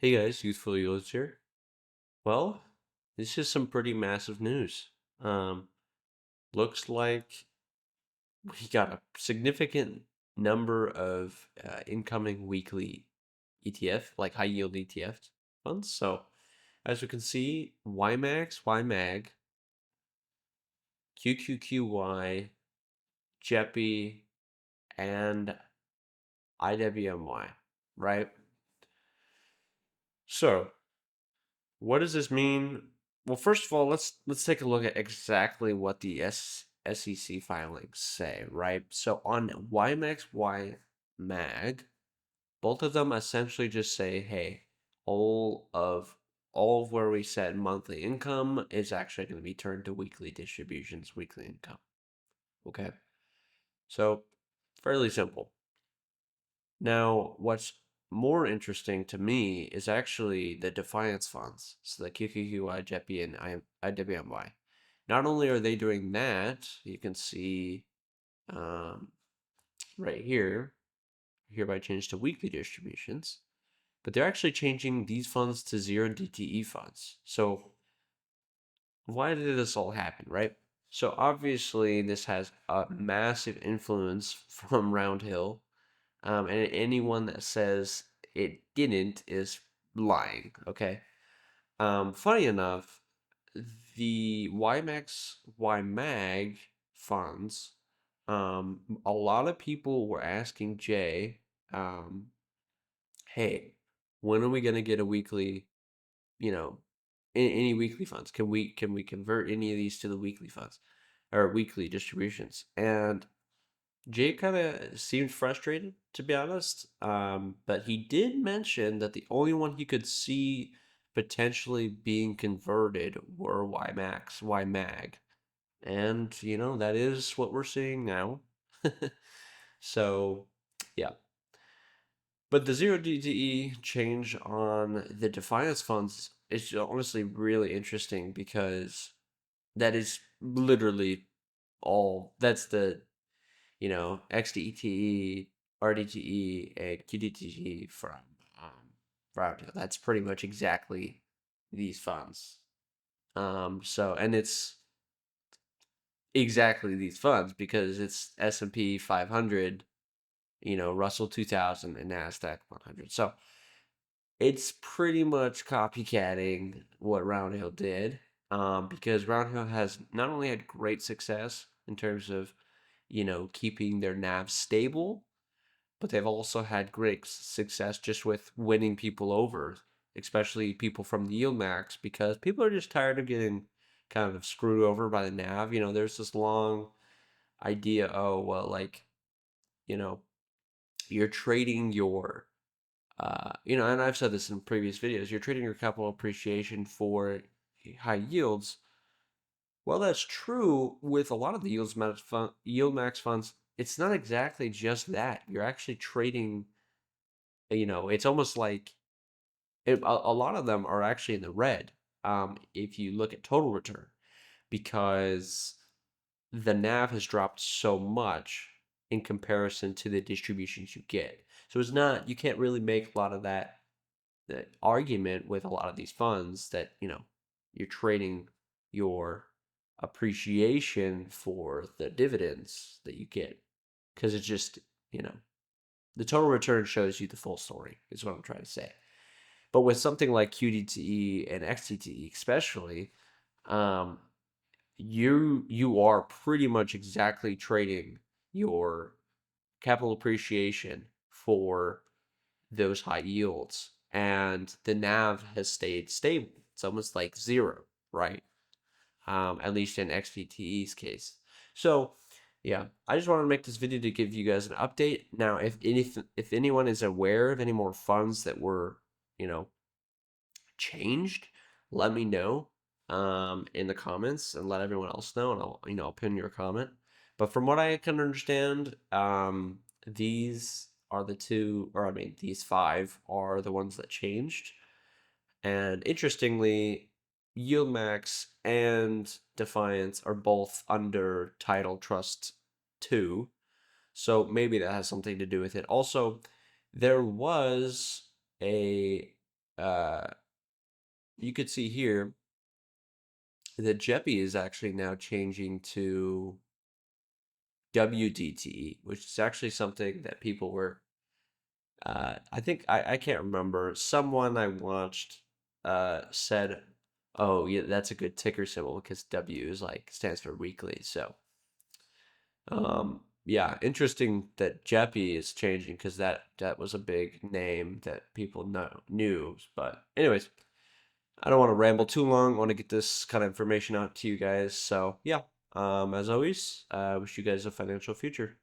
Hey guys, Youthful Yields here. Well, this is some pretty massive news. Um, Looks like we got a significant number of incoming weekly ETF, like high yield ETF funds. So, as we can see, Ymax, Ymag, Qqqy, Jepy, and Iwmy, right? So, what does this mean? Well, first of all, let's take a look at exactly what the SEC filings say, right? So on YMAX, YMAG, both of them essentially just say, hey, all of all of where we set monthly income is actually going to be turned to weekly distributions, weekly income. Okay, so fairly simple. Now, what's more interesting to me is actually the Defiance funds. So the Qqqy, Jepy, and IWMY. Not only are they doing that, you can see um, right here, hereby changed to weekly distributions, but they're actually changing these funds to zero DTE funds. So why did this all happen, right? So obviously this has a massive influence from Roundhill. And anyone that says it didn't is lying. Okay. Funny enough, the YMAX YMAG funds, a lot of people were asking Jay, um, hey, when are we gonna get a weekly, you know, any weekly funds? Can we convert any of these to the weekly funds or weekly distributions? And Jay kind of seemed frustrated, to be honest. But he did mention that the only one he could see potentially being converted were Ymax, Ymag. And, that is what we're seeing now. So, yeah. But the zero DTE change on the Defiance funds is honestly really interesting because that is literally that's the XDETE, RDTE, and QDTE from Roundhill. That's pretty much exactly these funds. And it's exactly these funds because it's S&P 500, Russell 2000, and Nasdaq 100. So it's pretty much copycatting what Roundhill did, because Roundhill has not only had great success in terms of, keeping their NAV stable, but they've also had great success just with winning people over, especially people from the Yieldmax, because people are just tired of getting kind of screwed over by the NAV. There's this long idea, oh, well, like, you know, you're trading your, and I've said this in previous videos, you're trading your capital appreciation for high yields. Well, that's true with a lot of the yield max funds. It's not exactly just that. You're actually trading, it's almost like a lot of them are actually in the red, if you look at total return, because the NAV has dropped so much in comparison to the distributions you get. So it's not, you can't really make a lot of that argument with a lot of these funds that, you're trading your appreciation for the dividends that you get, because it's just, you know, the total return shows you the full story, is what I'm trying to say. But with something like QDTE and XTTE, especially, um, you are pretty much exactly trading your capital appreciation for those high yields, and the NAV has stayed stable. It's almost like zero, right? At least in XTTE's case. So, yeah, I just wanted to make this video to give you guys an update. Now, if anyone is aware of any more funds that were, you know, changed, let me know in the comments and let everyone else know, and I'll pin your comment. But from what I can understand, these are the two, or I mean, these five are the ones that changed. And interestingly, YieldMax and Defiance are both under Title Trust 2. So maybe that has something to do with it. Also, there was a uh, you could see here that Jepy is actually now changing to WDTE, which is actually something that people were. I think I can't remember. Someone I watched said, "Oh, yeah, that's a good ticker symbol because W is like stands for weekly." So, yeah, interesting that Jepy is changing because that was a big name that people knew. But anyways, I don't want to ramble too long. I want to get this kind of information out to you guys. So yeah, as always, I wish you guys a financial future.